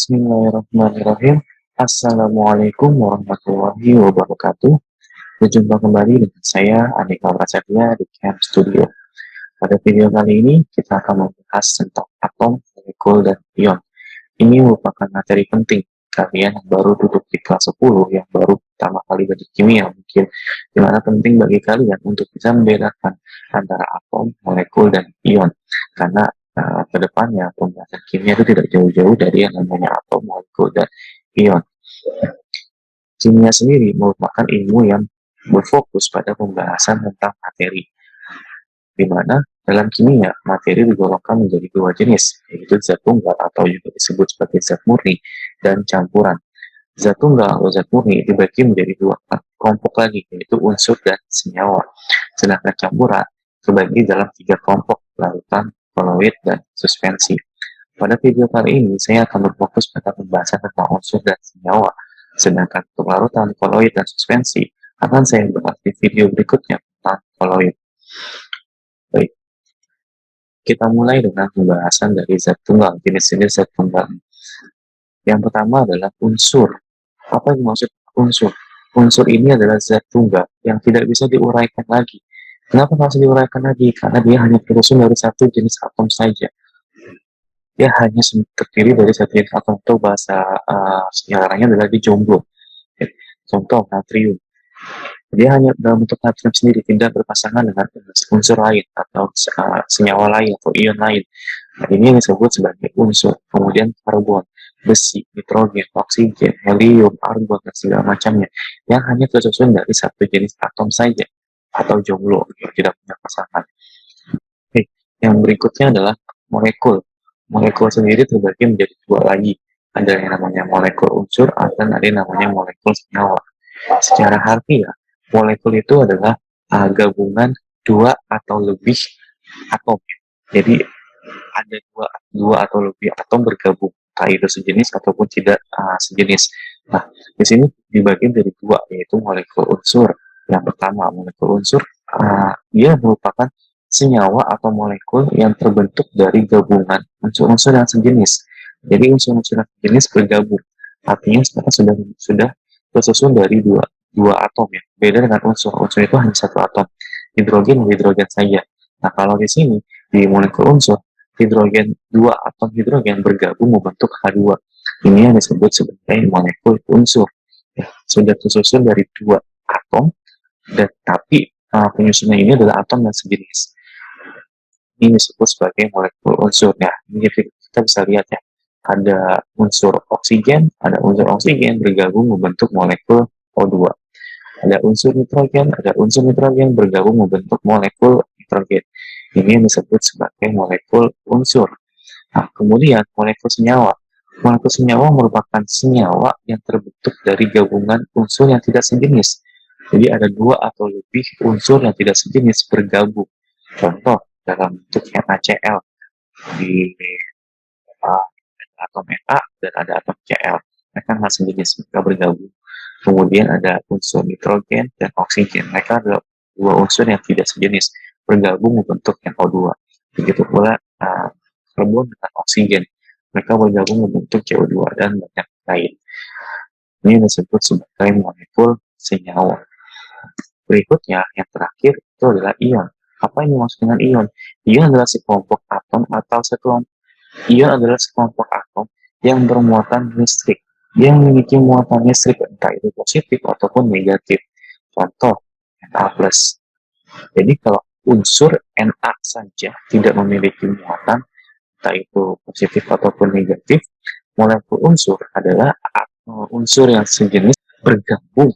Bismillahirrahmanirrahim. Assalamualaikum warahmatullahi wabarakatuh. Berjumpa kembali dengan saya, Andika Prasetya di Camp Studio. Pada video kali ini, kita akan membahas tentang atom, molekul, dan ion. Ini merupakan materi penting kalian yang baru duduk di kelas 10, yang baru pertama kali belajar kimia mungkin, dimana penting bagi kalian untuk bisa membedakan antara atom, molekul, dan ion. Karena kedepannya pembahasan kimia itu tidak jauh-jauh dari yang namanya atom, molekul, dan ion. Kimia sendiri merupakan ilmu yang berfokus pada pembahasan tentang materi, di mana dalam kimia materi digolongkan menjadi dua jenis, yaitu zat tunggal atau juga disebut sebagai zat murni dan campuran. Zat tunggal atau zat murni dibagi menjadi dua kelompok lagi, yaitu unsur dan senyawa. Sedangkan campuran terbagi dalam tiga kelompok, larutan, koloid, dan suspensi. Pada video kali ini, saya akan berfokus pada pembahasan tentang unsur dan senyawa. Sedangkan untuk larutan, koloid, dan suspensi, akan saya bahas di video berikutnya tentang koloid. Baik, kita mulai dengan pembahasan dari zat tunggal, jenis-jenis zat tunggal. Yang pertama adalah unsur. Apa yang dimaksud unsur? Unsur ini adalah zat tunggal yang tidak bisa diuraikan lagi. Kenapa nggak bisa diuraikan lagi? Karena dia hanya tersusun dari satu jenis atom saja. Dia hanya terdiri dari satu jenis atom, atau bahasa sejarahnya adalah dijomblo. Contoh, natrium. Dia hanya dalam bentuk natrium sendiri, tidak berpasangan dengan unsur lain atau senyawa lain atau ion lain. Nah, ini yang disebut sebagai unsur. Kemudian karbon, besi, nitrogen, oksigen, helium, argon, dan segala macamnya yang hanya tersusun dari satu jenis atom saja atau jomblo, yang tidak punya pasangan. Oke, yang berikutnya adalah molekul. Molekul sendiri terbagi menjadi dua lagi. Ada yang namanya molekul unsur dan ada yang namanya molekul senyawa. Secara harfiah, molekul itu adalah gabungan dua atau lebih atom. Jadi ada dua atau lebih atom bergabung, entah itu sejenis ataupun tidak sejenis. Nah, di sini dibagi menjadi dua, yaitu molekul unsur. Yang pertama, molekul unsur, dia merupakan senyawa atau molekul yang terbentuk dari gabungan unsur-unsur yang sejenis. Jadi unsur-unsur yang sejenis bergabung. Artinya sekarang sudah tersusun dari dua atom ya. Beda dengan unsur. Unsur itu hanya satu atom. Hidrogen saja. Nah, kalau di sini di molekul unsur, dua atom hidrogen bergabung membentuk H2. Ini yang disebut sebagai molekul unsur. Ya, sudah tersusun dari dua atom, dan tapi penyusunnya ini adalah atom yang sejenis. Ini disebut sebagai molekul unsur. Ya, ini kita bisa lihat ya. Ada unsur oksigen bergabung membentuk molekul O2. Ada unsur nitrogen bergabung membentuk molekul nitrogen. Ini yang disebut sebagai molekul unsur. Nah, kemudian molekul senyawa. Molekul senyawa merupakan senyawa yang terbentuk dari gabungan unsur yang tidak sejenis. Jadi ada dua atau lebih unsur yang tidak sejenis bergabung. Contoh dalam bentuk NaCl di atom Na dan ada atom Cl. Mereka nggak sejenis, mereka bergabung. Kemudian ada unsur nitrogen dan oksigen. Mereka adalah dua unsur yang tidak sejenis, bergabung membentuk NO2. Begitu pula karbon dengan oksigen. Mereka bergabung membentuk CO2 dan banyak lain. Ini disebut sebagai molekul senyawa. Berikutnya, yang terakhir itu adalah ion. Apa yang dimaksud dengan ion? Ion adalah sekelompok atom Ion adalah sekelompok atom yang bermuatan listrik. Dia memiliki muatan listrik entah itu positif ataupun negatif. Contoh, Na+. Jadi kalau unsur Na saja tidak memiliki muatan entah itu positif ataupun negatif, molekul unsur adalah unsur yang sejenis bergabung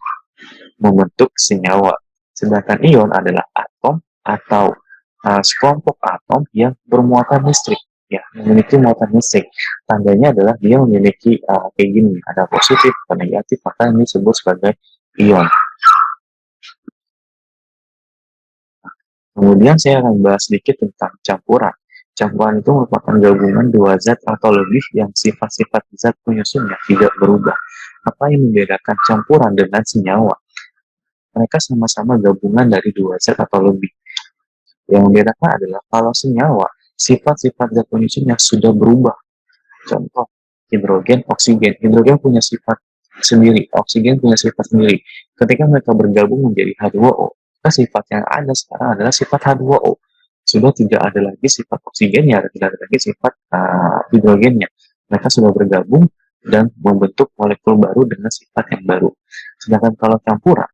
membentuk senyawa. Sedangkan ion adalah atom atau sekelompok atom yang bermuatan listrik. Ya, memiliki muatan listrik. Tandanya adalah dia memiliki kayak gini, ada positif atau negatif, maka ini disebut sebagai ion. Kemudian saya akan bahas sedikit tentang campuran. Campuran itu merupakan gabungan dua zat atau lebih yang sifat-sifat zat penyusunnya tidak berubah. Apa yang membedakan campuran dengan senyawa? Mereka sama-sama gabungan dari dua zat atau lebih. Yang membedakan adalah kalau senyawa, sifat-sifat zat penyusunnya sudah berubah. Contoh, hidrogen, oksigen. Hidrogen punya sifat sendiri, oksigen punya sifat sendiri. Ketika mereka bergabung menjadi H2O, maka sifat yang ada sekarang adalah sifat H2O. Sudah tidak ada lagi sifat oksigennya, tidak ada lagi sifat hidrogennya. Mereka sudah bergabung dan membentuk molekul baru dengan sifat yang baru. Sedangkan kalau campuran,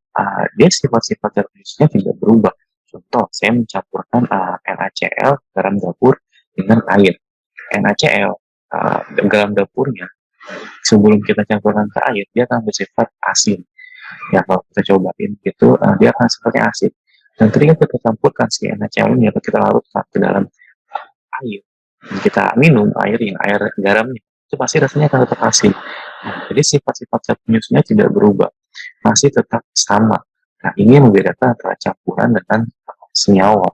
dia sifat-sifat tertulisnya tidak berubah. Contoh, saya mencampurkan NaCl garam dapur dengan air. NaCl garam dapurnya sebelum kita campurkan ke air, dia akan bersifat asin. Ya, kalau kita cobain gitu, dia akan seperti asin. Dan ketika kita campurkan si NaCl ini atau kita larutkan ke dalam air, kita minum airnya, air garamnya, itu pasti rasanya akan tetap asin. Nah, jadi sifat-sifat zat penyusunnya tidak berubah, masih tetap sama. Nah, ini yang membedakan antara campuran dengan senyawa.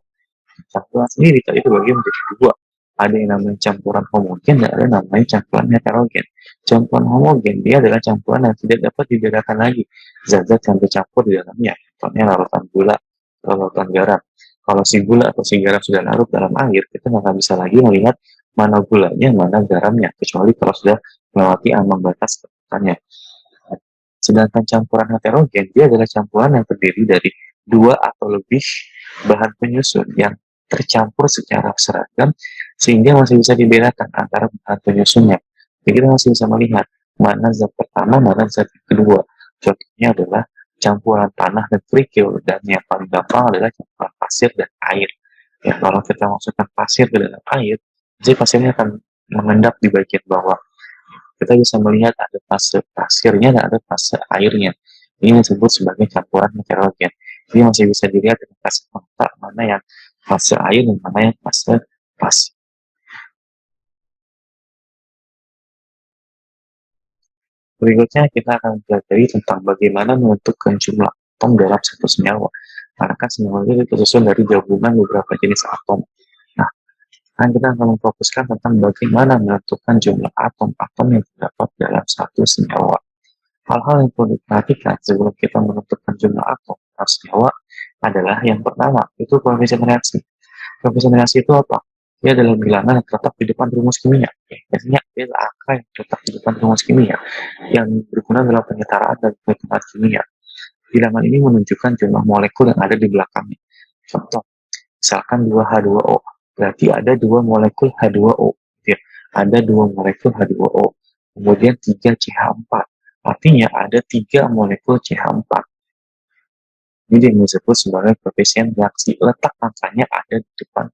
Campuran sendiri tadi itu bagi menjadi dua. Ada yang namanya campuran homogen dan ada yang namanya campuran heterogen. Campuran homogen dia adalah campuran yang tidak dapat dibedakan lagi zat-zat yang tercampur di dalamnya. Contohnya larutan gula, larutan garam. Kalau si gula atau si garam sudah larut dalam air, kita nggak bisa lagi melihat mana gulanya, mana garamnya, kecuali kalau sudah melewati ambang batas ketatannya. Sedangkan campuran heterogen, dia adalah campuran yang terdiri dari dua atau lebih bahan penyusun yang tercampur secara seragam sehingga masih bisa dibedakan antara bahan penyusunnya. Jadi kita masih bisa melihat mana zat pertama, mana zat kedua. Contohnya adalah campuran tanah dan kerikil, dan yang paling gampang adalah campuran pasir dan air. Ya, kalau kita masukkan pasir ke dalam air, jadi pasirnya akan mengendap di bagian bawah. Kita bisa melihat ada fase pasirnya dan ada fase airnya. Ini disebut sebagai campuran heterogen. Jadi masih bisa dilihat dengan kasat mata mana yang fase air dan mana yang fase pasir. Berikutnya kita akan pelajari tentang bagaimana menentukan jumlah atom dalam satu senyawa. Karena kan senyawa itu tersusun dari gabungan beberapa jenis atom. Nah, kan kita akan memfokuskan tentang bagaimana menentukan jumlah atom-atom yang terdapat dalam satu senyawa. Hal-hal yang perlu diperhatikan sebelum kita menentukan jumlah atom dalam senyawa adalah yang pertama, itu koefisien reaksi. Koefisien reaksi itu apa? Dia adalah bilangan yang terletak di depan rumus kimia. Biasanya dia adalah angka yang terletak di depan rumus kimia yang berguna dalam penyetaraan dan perhitungan kimia. Bilangan ini menunjukkan jumlah molekul yang ada di belakangnya. Contoh, misalkan 2H2O, berarti ada 2 molekul H2O. Ya, ada 2 molekul H2O. Kemudian 3CH4. Artinya ada 3 molekul CH4. Ini yang disebut sebagai koefisien reaksi. Letak angkanya ada di depan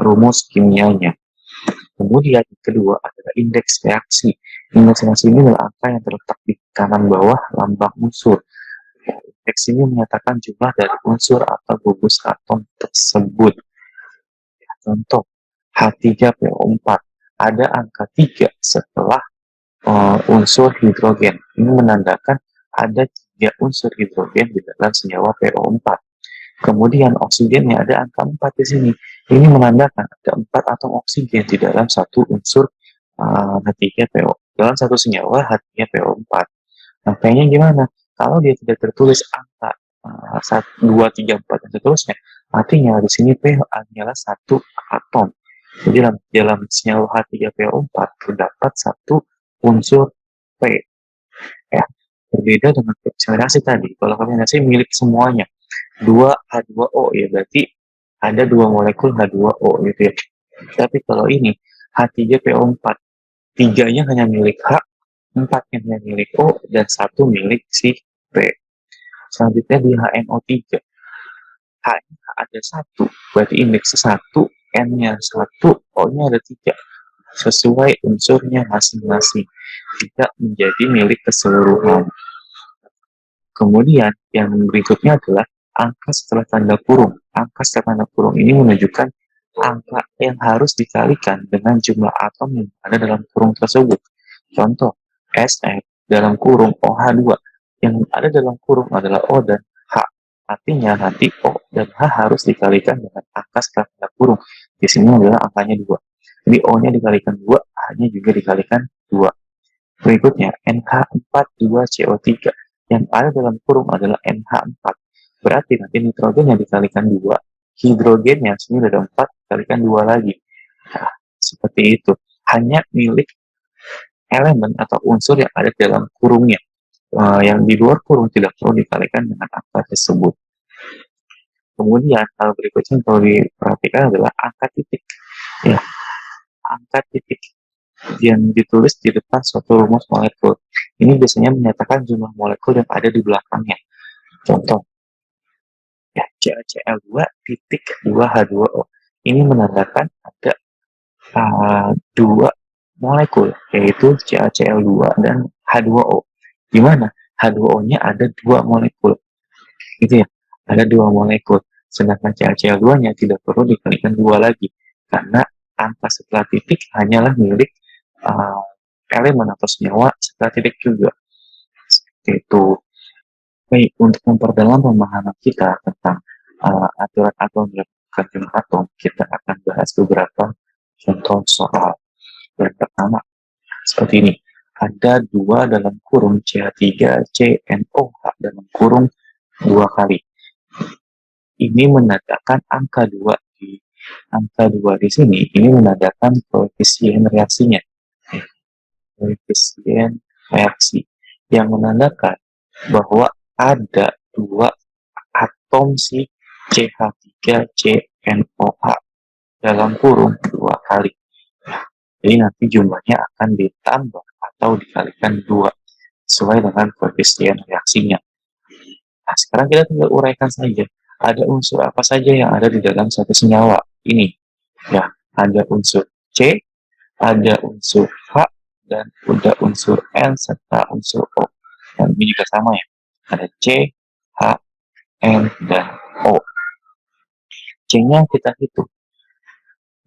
rumus kimianya. Kemudian yang kedua adalah indeks reaksi. Indeks reaksi ini adalah angka yang terletak di kanan bawah lambang unsur. Indeks ini menyatakan jumlah dari unsur atau gugus atom tersebut. Contoh, H3PO4. Ada angka 3 setelah unsur hidrogen. Ini menandakan ada 3 unsur hidrogen di dalam senyawa PO4. Kemudian oksigennya ada angka 4 di sini. Ini menandakan ada 4 atom oksigen di dalam satu unsur H3PO. Dalam satu senyawa H3PO4. Nah, kayaknya gimana? Kalau dia tidak tertulis angka 1, 2, 3, 4 dan seterusnya, artinya di sini P hanyalah satu atom. Jadi dalam senyawa H3PO4 terdapat satu unsur P. Ya, berbeda dengan koefisien tadi. Kalau koefisien milik semuanya. 2H2O ya berarti ada 2 molekul H2O gitu ya. Tapi kalau ini H3PO4, 3-nya hanya milik H, 4-nya hanya milik O, dan 1 milik si P. Selanjutnya di HNO3. H-nya ada 1, berarti indeksnya 1, N-nya 1, O-nya ada 3. Sesuai unsurnya masing-masing. Tidak menjadi milik keseluruhan. Kemudian yang berikutnya adalah angka setelah tanda kurung. Angka setelah tanda kurung ini menunjukkan angka yang harus dikalikan dengan jumlah atom yang ada dalam kurung tersebut. Contoh, SF dalam kurung OH2. Yang ada dalam kurung adalah O dan H. Artinya nanti O dan H harus dikalikan dengan angka setelah tanda kurung. Di sini adalah angkanya 2. Jadi O-nya dikalikan 2, H-nya juga dikalikan 2. Berikutnya, NH42CO3. Yang ada dalam kurung adalah NH4. Berarti nanti nitrogennya dikalikan 2, hidrogennya sini ada 4, dikalikan 2 lagi. Nah, seperti itu. Hanya milik elemen atau unsur yang ada di dalam kurungnya. Yang di luar kurung tidak perlu dikalikan dengan angka tersebut. Kemudian hal berikutnya yang perlu diperhatikan adalah angka titik. Ya, angka titik yang ditulis di depan suatu rumus molekul. Ini biasanya menyatakan jumlah molekul yang ada di belakangnya. Contoh, ya, CaCl2 titik 2H2O. Ini menandakan ada dua molekul, yaitu CaCl2 dan H2O. Di mana H2O-nya ada dua molekul. Gitu ya, ada dua molekul. Sedangkan CaCl2-nya tidak perlu dikalikan dua lagi, karena angka setelah titik hanyalah milik elemen atau senyawa setelah titik juga. Seperti itu. Baik, untuk memperdalam pemahaman kita tentang aturan atom dan kandungan atom, kita akan bahas beberapa contoh soal. Yang pertama, seperti ini. Ada dua dalam kurung CH3CNOH dalam kurung dua kali. Ini menandakan angka 2 di angka 2 di sini, ini menandakan koefisien reaksinya. Koefisien reaksi yang menandakan bahwa ada dua atom si CH3CNOH dalam kurung dua kali. Jadi nanti jumlahnya akan ditambah atau dikalikan 2 sesuai dengan koefisien reaksinya. Nah, sekarang kita tinggal uraikan saja. Ada unsur apa saja yang ada di dalam satu senyawa ini. Ya, ada unsur C, ada unsur H, dan ada unsur N serta unsur O. Dan ini juga sama ya. Ada C, H, N, dan O. C-nya kita hitung.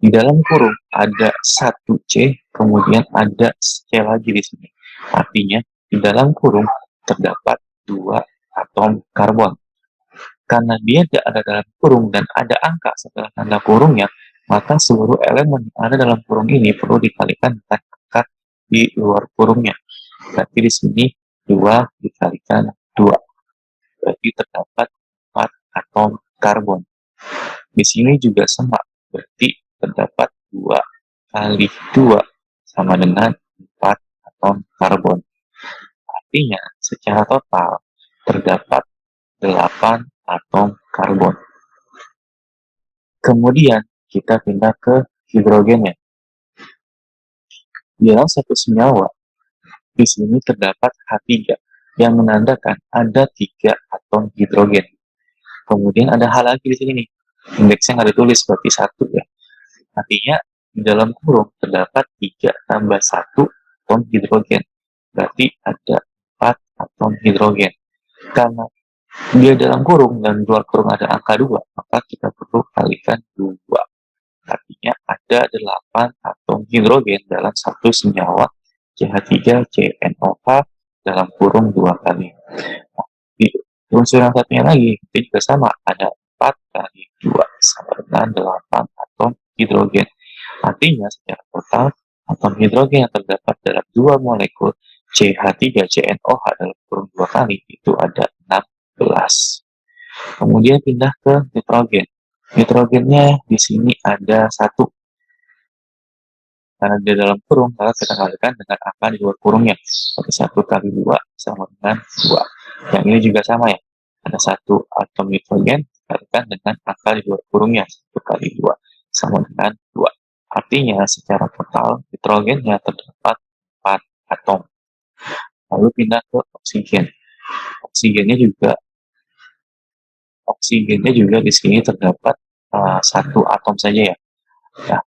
Di dalam kurung ada satu C, kemudian ada C lagi di sini. Artinya, di dalam kurung terdapat dua atom karbon. Karena dia tidak ada dalam kurung dan ada angka setelah tanda kurungnya, maka seluruh elemen yang ada dalam kurung ini perlu dikalikan dengan angka di luar kurungnya. Berarti di sini 2 dikalikan 2. Berarti terdapat 4 atom karbon. Di sini juga sama. Berarti terdapat 2 kali 2 sama dengan 4 atom karbon. Artinya, secara total terdapat 8 atom karbon. Kemudian, kita pindah ke hidrogennya. Di dalam satu senyawa, di sini terdapat H3 yang menandakan ada 3 atom hidrogen. Kemudian ada H lagi di sini nih. Indeksnya nggak ditulis seperti 1 ya. Artinya di dalam kurung terdapat 3 tambah 1 atom hidrogen. Berarti ada 4 atom hidrogen. Karena dia dalam kurung dan luar kurung ada angka 2, maka kita perlu kalikan 2. Artinya ada 8 atom hidrogen dalam satu senyawa CH3CNOH dalam kurung 2 kali. Nah, di unsur yang satunya lagi, itu juga sama, ada 4 kali 2 sama dengan 8 atom hidrogen. Artinya secara total atom hidrogen yang terdapat dalam 2 molekul CH3CNOH dalam kurung 2 kali itu ada 16. Kemudian pindah ke nitrogen. Nitrogennya di sini ada 1. Karena di dalam kurung, maka kita kalikan dengan angka di luar kurungnya. Seperti 1 kali 2 sama dengan 2. Yang ini juga sama ya. Ada 1 atom nitrogen dikalikan dengan angka di luar kurungnya. 1 kali 2 sama dengan 2. Artinya secara total nitrogennya terdapat 4 atom. Lalu pindah ke oksigen. Oksigennya juga di sini terdapat 1 atom saja ya. Nah,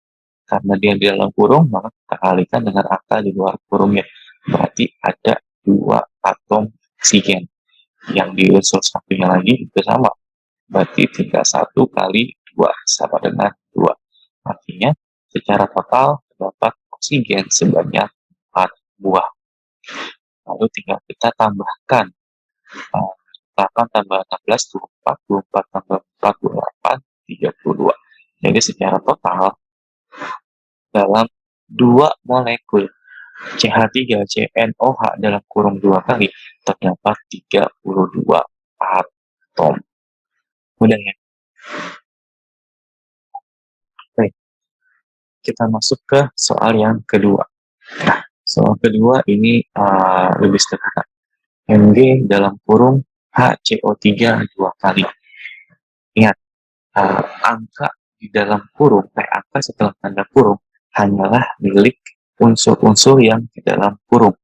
karena dia di dalam kurung, maka kita kalikan dengan angka di luar kurungnya. Berarti ada 2 atom oksigen. Yang di unsur satunya lagi juga sama. Berarti 31 kali 2 sama dengan 2. Artinya secara total terdapat oksigen sebanyak 4 buah. Lalu tinggal kita tambahkan 8 tambah 16, 24, 24 tambah 4, 28, 32. Jadi secara total dalam 2 molekul CH3CNOH dalam kurung 2 kali terdapat 32 atom. Mudah ya? Baik, kita masuk ke soal yang kedua. Nah, Soal kedua ini lebih sederhana. Mg dalam kurung HCO3 dua kali. Ingat, angka di dalam kurung, angka setelah tanda kurung hanyalah milik unsur-unsur yang di dalam kurung.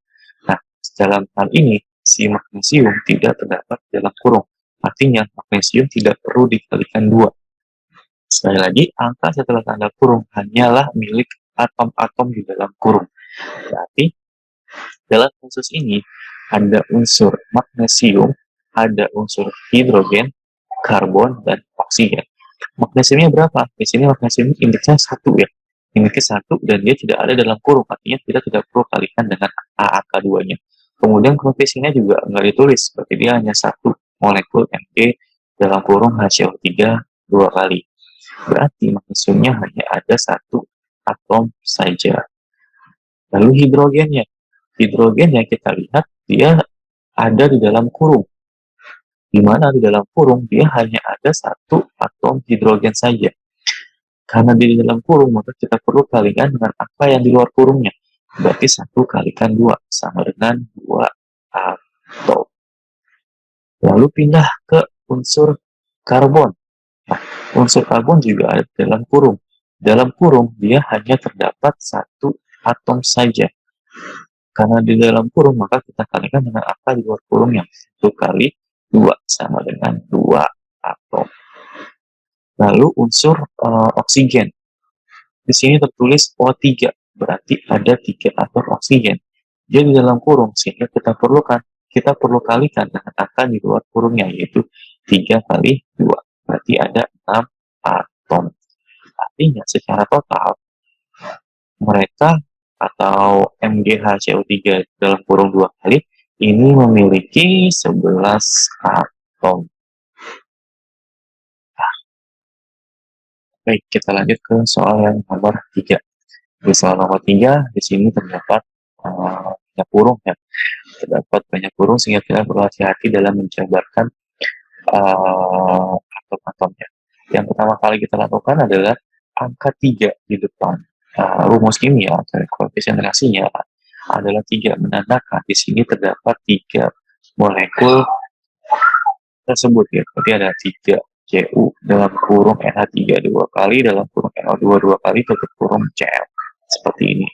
Nah, dalam hal ini, si magnesium tidak terdapat di dalam kurung. Artinya, magnesium tidak perlu dikalikan 2. Sekali lagi, angka setelah tanda kurung hanyalah milik atom-atom di dalam kurung. Berarti, dalam kasus ini, ada unsur magnesium, ada unsur hidrogen, karbon, dan oksigen. Magnesiumnya berapa? Di sini magnesium indeksnya 1 ya. Indeksnya 1 dan dia tidak ada dalam kurung. Artinya kita tidak perlu kalikan dengan angka 2-nya. Kemudian koefisiennya juga nggak ditulis. Berarti dia hanya 1 molekul Mg dalam kurung HCO3 dua kali. Berarti magnesiumnya hanya ada 1 atom saja. Lalu hidrogennya. Hidrogen yang kita lihat dia ada di dalam kurung. Di mana di dalam kurung dia hanya ada 1 atom hidrogen saja. Karena di dalam kurung, maka kita perlu kalikan dengan angka yang di luar kurungnya. Berarti 1 kalikan 2 sama dengan 2 atom. Lalu pindah ke unsur karbon. Nah, unsur karbon juga ada di dalam kurung. Dalam kurung, dia hanya terdapat 1 atom saja. Karena di dalam kurung, maka kita kalikan dengan angka di luar kurungnya. 1 kali 2 sama dengan 2 atom. Lalu unsur oksigen. Di sini tertulis O3, berarti ada 3 atom oksigen. Dia di dalam kurung, sehingga kita perlu kalikan dengan angka di luar kurungnya, yaitu 3 kali 2. Berarti ada 6 atom. Artinya secara total, mereka atau MgHCO3 dalam kurung 2 kali, ini memiliki 11 atom. Baik, kita lanjut ke soal yang nomor 3. Di soal nomor 3, di sini terdapat banyak kurung ya. Terdapat banyak kurung sehingga kita perlu hati-hati dalam menjabarkan atom-atomnya. Yang pertama kali kita lakukan adalah angka 3 di depan. Rumus kimia atau koefisien reaksinya adalah 3, menandakan di sini terdapat 3 molekul tersebut ya. Berarti ada 3 Cu dalam kurung NH3 dua kali, dalam kurung NO2 dua kali, tutup kurung Cl. Seperti ini.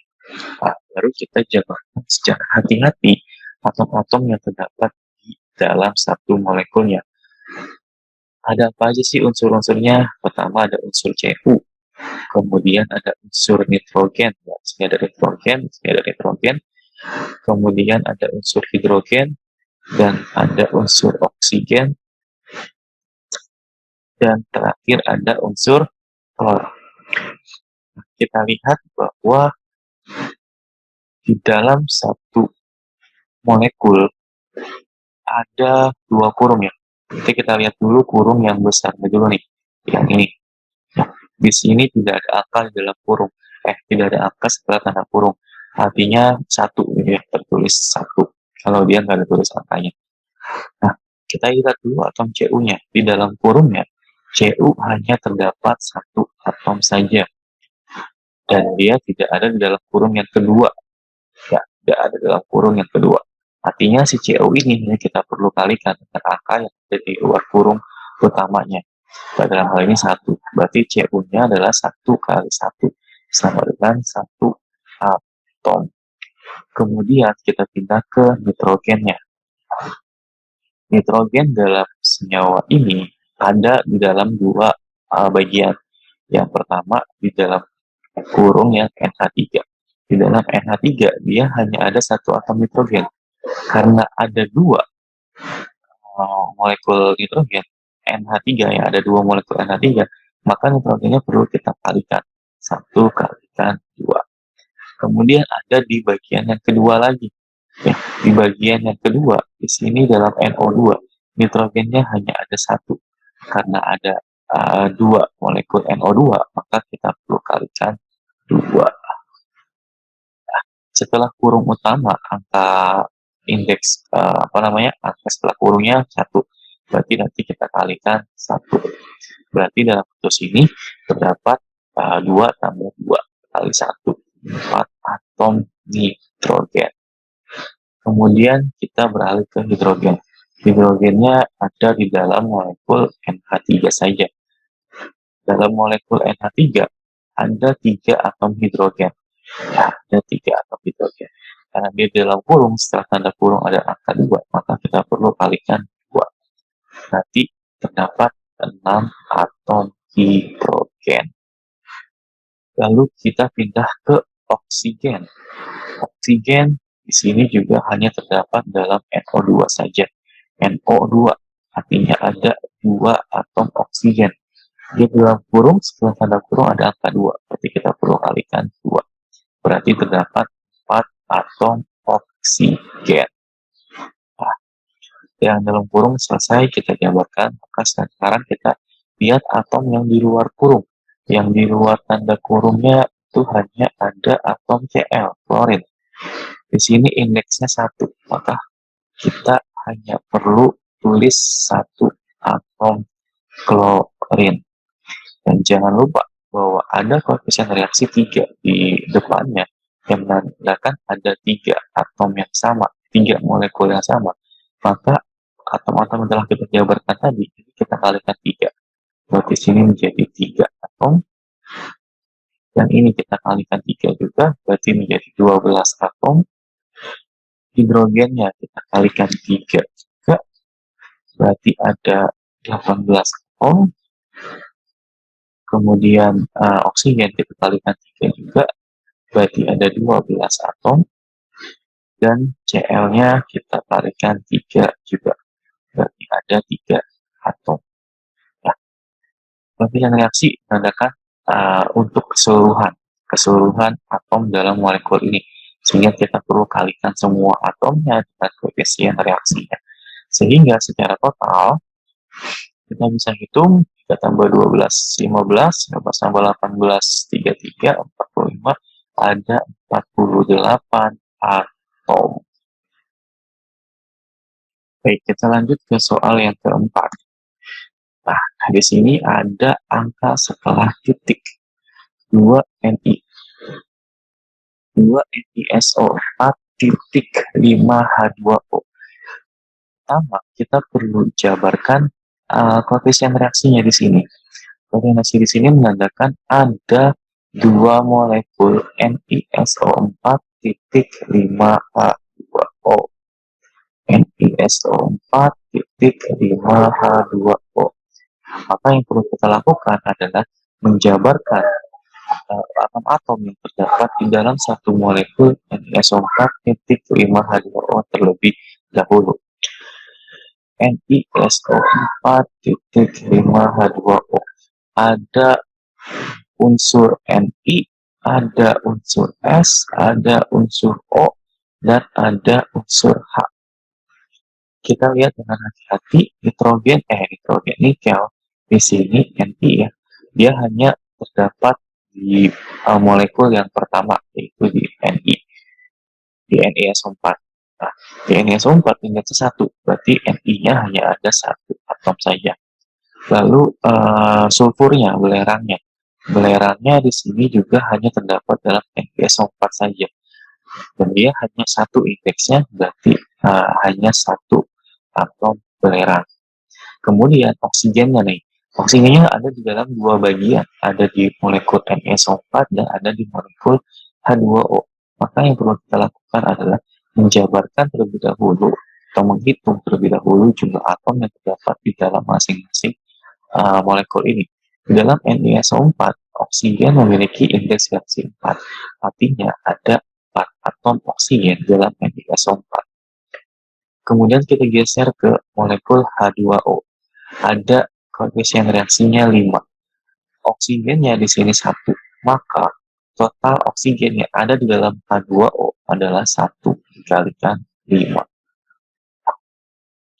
Nah, baru kita jabarkan secara hati-hati atom-atom yang terdapat di dalam satu molekulnya. Ada apa aja sih unsur-unsurnya? Pertama ada unsur Cu, kemudian ada unsur nitrogen, ya, sini ada nitrogen, sini ada nitrogen, kemudian ada unsur hidrogen, dan ada unsur oksigen, dan terakhir ada unsur klor. Kita lihat bahwa di dalam satu molekul ada 2 kurung ya. Jadi kita lihat dulu kurung yang besarnya dulu nih, yang ini. Nah, di sini tidak ada angka di dalam kurung. Tidak ada angka setelah tanda kurung. Artinya 1 ya, tertulis 1. Kalau dia nggak ada tulis angkanya. Nah, kita lihat dulu atom Cu-nya. Di dalam kurungnya, Cu hanya terdapat 1 atom saja. Dan dia tidak ada di dalam kurung yang kedua. Ya, tidak ada dalam kurung yang kedua. Artinya si Cu ini kita perlu kalikan dengan angka yang ada di luar kurung utamanya. Dalam hal ini 1. Berarti Cu-nya adalah 1 kali 1 sama dengan 1 atom. Kemudian kita pindah ke nitrogennya. Nitrogen dalam senyawa ini ada di dalam 2 bagian. Yang pertama di dalam kurung yang NH3. Di dalam NH3 dia hanya ada 1 atom nitrogen. Karena ada 2 molekul nitrogen NH3 yang ada 2 molekul NH3, maka nitrogennya perlu kita kalikan. 1 kalikan 2. Kemudian ada di bagian yang kedua lagi. Ya, di bagian yang kedua, di sini dalam NO2, nitrogennya hanya ada 1. Karena ada 2 molekul NO2, maka kita perlu kalikan 2. Nah, setelah kurung utama, angka indeks angka setelah kurungnya 1. Berarti nanti kita kalikan 1. Berarti dalam rumus ini terdapat 2 tambah 2 kali 1. 4 atom nitrogen. Kemudian kita beralih ke hidrogen. Hidrogennya ada di dalam molekul NH3 saja. Dalam molekul NH3 ada 3 atom hidrogen. Ya, ada 3 atom hidrogen. Karena dia di dalam kurung, setelah tanda kurung ada angka 2, maka kita perlu kalikan 2. Nanti terdapat 6 atom hidrogen. Lalu kita pindah ke oksigen. Oksigen di sini juga hanya terdapat dalam NO2 saja. NO2 artinya ada 2 atom oksigen. Di dalam kurung, setelah tanda kurung ada angka 2. Berarti kita perlu kalikan 2. Berarti terdapat 4 atom oksigen. Nah, yang dalam kurung selesai kita jabarkan, maka sekarang kita lihat atom yang di luar kurung. Yang di luar tanda kurungnya itu hanya ada atom Cl, klorin. Di sini indeksnya 1, maka kita hanya perlu tulis 1 atom klorin. Dan jangan lupa bahwa ada koefisien reaksi 3 di depannya yang menandakan ada 3 atom yang sama, 3 molekul yang sama. Maka atom-atom yang telah kita jabarkan tadi, kita kalikan 3. Berarti sini menjadi 3 atom. Dan ini kita kalikan 3 juga, berarti menjadi 12 atom. Hidrogennya kita kalikan 3 juga, berarti ada 18 atom. Kemudian oksigen kita kalikan 3 juga, berarti ada 12 atom. Dan Cl-nya kita kalikan 3 juga, berarti ada 3 atom. Nah, koefisien reaksi menandakan untuk keseluruhan atom dalam molekul ini. Sehingga kita perlu kalikan semua atomnya dengan koefisien reaksinya. Sehingga secara total, kita bisa hitung 3 tambah 12, 15, 15 tambah 18, 33, 45, ada 48 atom. Baik, kita lanjut ke soal yang keempat. Nah, di sini ada angka setelah titik 2 Ni. 2 NiSO4 titik 5H2O. Pertama, kita perlu jabarkan koefisien reaksinya di sini. Koefisien reaksi di sini menandakan ada 2 molekul NiSO4 titik 5H2O. NiSO4 titik 5H2O. Maka yang perlu kita lakukan adalah menjabarkan atom-atom yang terdapat di dalam satu molekul NiSO4.5H2O terlebih dahulu. NiSO4.5H2O ada unsur Ni, ada unsur S, ada unsur O, dan ada unsur H. Kita lihat dengan hati-hati nikel di sini Ni ya, dia hanya terdapat di molekul yang pertama, yaitu di Ni, di NiSO4. Nah, di NiSO4 indeksnya 1, berarti Ni-nya hanya ada 1 atom saja. Lalu sulfurnya, belerangnya di sini juga hanya terdapat dalam NiSO4 saja. Dan dia hanya 1 indeksnya, berarti hanya 1 atom belerang. Kemudian oksigennya nih, oksigennya ada di dalam 2 bagian, ada di molekul NiSO4 dan ada di molekul H2O. Maka yang perlu kita lakukan adalah menjabarkan terlebih dahulu atau menghitung terlebih dahulu jumlah atom yang terdapat di dalam masing-masing molekul ini. Di dalam NiSO4, oksigen memiliki indeks reaksi 4, artinya ada 4 atom oksigen dalam NiSO4. Kemudian kita geser ke molekul H2O. Ada koefisien reaksinya 5. Oksigennya di sini 1. Maka total oksigen yang ada di dalam H2O adalah 1 dikalikan 5.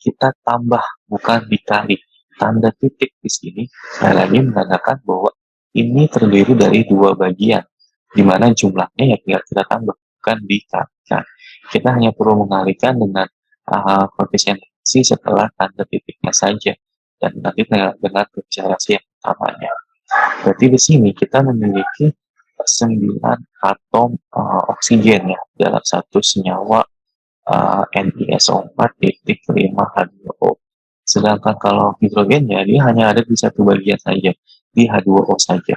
Kita tambah, bukan dikali. Tanda titik di sini sekali lagi menandakan bahwa ini terdiri dari 2 bagian, di mana jumlahnya ya tinggal kita tambah, bukan dikalikan. Kita hanya perlu mengalikan dengan koefisien reaksi setelah tanda titiknya saja, dan nanti dengan koefisien reaksi yang utamanya. Berarti di sini kita memiliki 9 atom oksigen ya dalam satu senyawa NiSO4.5H2O. Sedangkan kalau hidrogennya dia hanya ada di satu bagian saja, di H2O saja.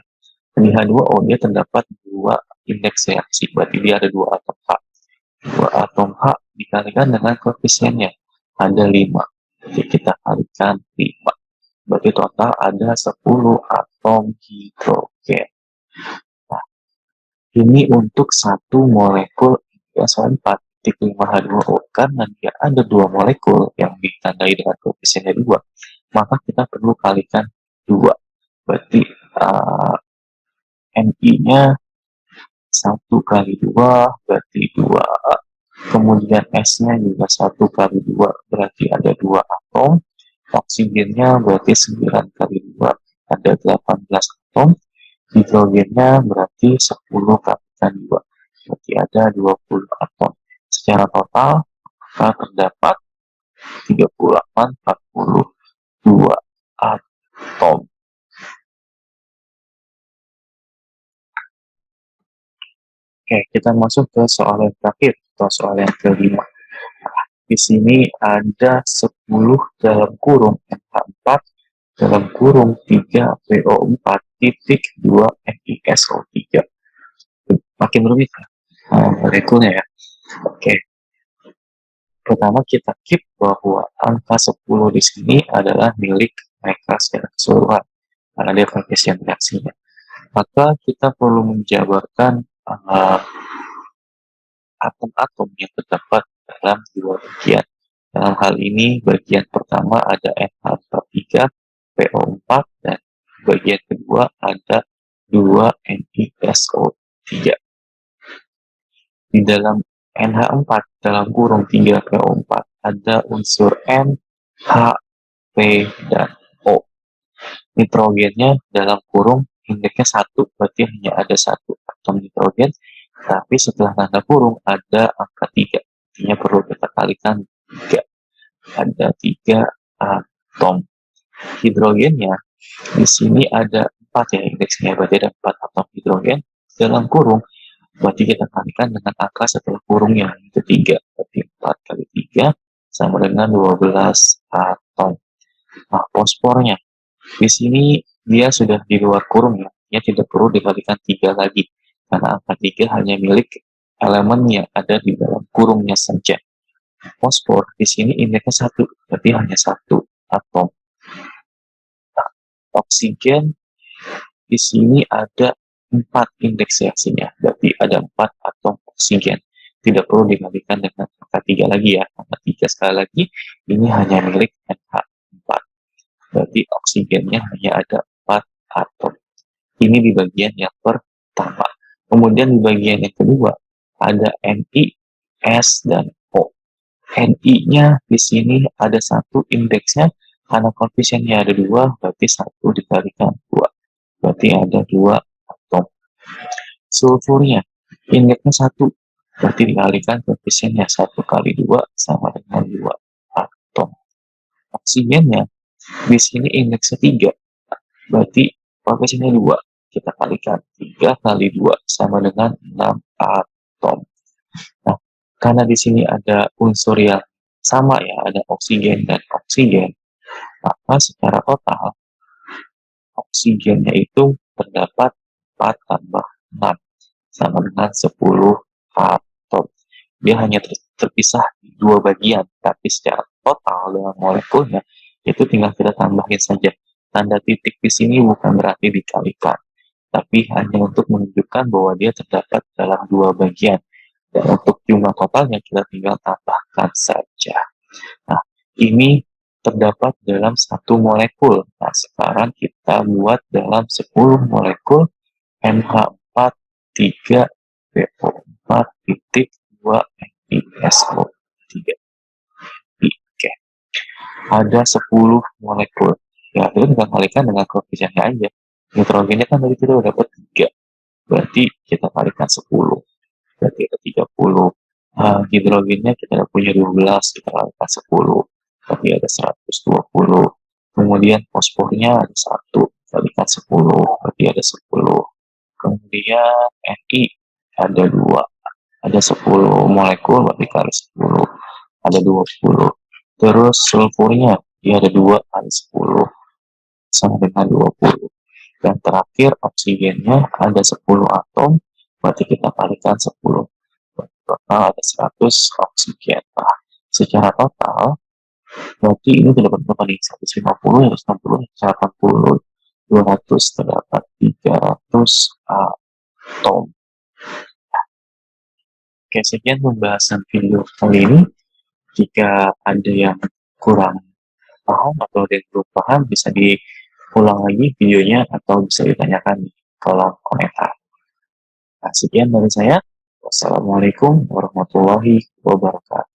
Di H2O dia terdapat dua indeks reaksi, berarti dia ada dua atom H. Dua atom H dikalikan dengan koefisiennya, ada 5. Jadi kita kalikan 5. Berarti total ada 10 atom hidrogen. Nah, ini untuk satu molekul NiSO4.5H2O. Karena dia ada dua molekul yang ditandai dengan koefisiennya 2, maka kita perlu kalikan 2. Berarti Ni-nya 1 kali 2 berarti 2. Kemudian S-nya juga 1 kali 2 berarti ada 2 atom. Oksigennya berarti 9 kali 2 ada 18 atom. Hidrogennya berarti 10 kali 2 berarti ada 20 atom. Secara total maka terdapat 38,42 atom. Oke, kita masuk ke soal yang terakhir atau soal yang kelima. Di sini ada 10 dalam kurung NH4 dalam kurung 3PO4 titik 2 NiSO3. Makin rumit ya molekulnya ya. Oke. Pertama kita keep bahwa angka 10 di sini adalah milik mereka secara keseluruhan karena dia koefisien reaksinya. Maka kita perlu menjabarkan atom-atom yang terdapat dalam dua bagian. Dalam hal ini, bagian pertama ada NH43PO4 dan bagian kedua ada 2 NiSO3. Di dalam NH4 dalam kurung 3PO4 ada unsur N, H, P, dan O. Nitrogennya dalam kurung indeksnya 1, berarti hanya ada 1 atom nitrogen. Tapi setelah tanda kurung ada angka 3. Artinya perlu kita kalikan 3. Ada 3 atom. Hidrogennya di sini ada 4 ya indeksnya, berarti ada 4 atom hidrogen dalam kurung. Berarti kita kalikan dengan angka setelah kurungnya, itu 3. Berarti 4 kali 3 sama dengan 12 atom. Nah, fosfornya di sini dia sudah di luar kurung ya, dia tidak perlu dikalikan 3 lagi. Karena angka 3 hanya milik elemen yang ada di dalam kurungnya saja. Fosfor di sini indeksnya 1, berarti hanya 1 atom. Nah, oksigen di sini ada 4 indeks reaksinya, berarti ada 4 atom oksigen. Tidak perlu dikalikan dengan angka 3 lagi ya, angka 3 sekali lagi, ini hanya milik NH4. Berarti oksigennya hanya ada 4 atom. Ini di bagian yang pertama. Kemudian di bagian yang kedua ada Ni, S, dan O. Ni-nya di sini ada 1 indeksnya, karena koefisiennya ada 2, berarti 1 dikalikan 2. Berarti ada 2 atom. Sulfurnya indeksnya 1, berarti dikalikan koefisiennya 1 kali 2 sama dengan 2 atom. Oksigennya di sini indeksnya 3, berarti koefisiennya 2. Kita kalikan 3 kali 2 sama dengan 6 atom. Nah, karena di sini ada unsur yang sama ya, ada oksigen dan oksigen, maka secara total oksigennya itu terdapat 4 tambah 6 sama dengan 10 atom. Dia hanya terpisah di dua bagian, tapi secara total dalam molekulnya itu tinggal kita tambahin saja. Tanda titik di sini bukan berarti dikalikan, tapi hanya untuk menunjukkan bahwa dia terdapat dalam dua bagian. Dan untuk jumlah totalnya kita tinggal tambahkan saja. Nah, ini terdapat dalam satu molekul. Nah, sekarang kita buat dalam 10 molekul NH4 3PO4.2 NiSO3. Oke. Ada 10 molekul. Ya, itu kita kalikan dengan koefisiennya aja. Nitrogennya kan tadi kita udah dapat 3. Berarti kita kalikan 10. Berarti ada 30. Hidrogennya kita udah punya 12, kita kalikan 10. Berarti ada 120. Kemudian fosfornya ada 1, kalikan 10. Berarti ada 10. Kemudian Ni ada 2, ada 10 molekul berarti kali 10, ada 20. Terus sulfurnya dia ada 2 kali 10 sama dengan 20. Dan terakhir oksigennya ada 10 atom, berarti kita kalikan 10. Total ada 100 oksigen. Nah, secara total berarti ini terdapat berapa nih? 150, 160, 180, 200, terdapat 300 atom. Oke, sekian pembahasan video kali ini. Jika ada yang kurang paham atau ada yang belum paham, bisa diulang lagi videonya atau bisa ditanyakan di kolom komentar. Nah, sekian dari saya. Wassalamualaikum warahmatullahi wabarakatuh.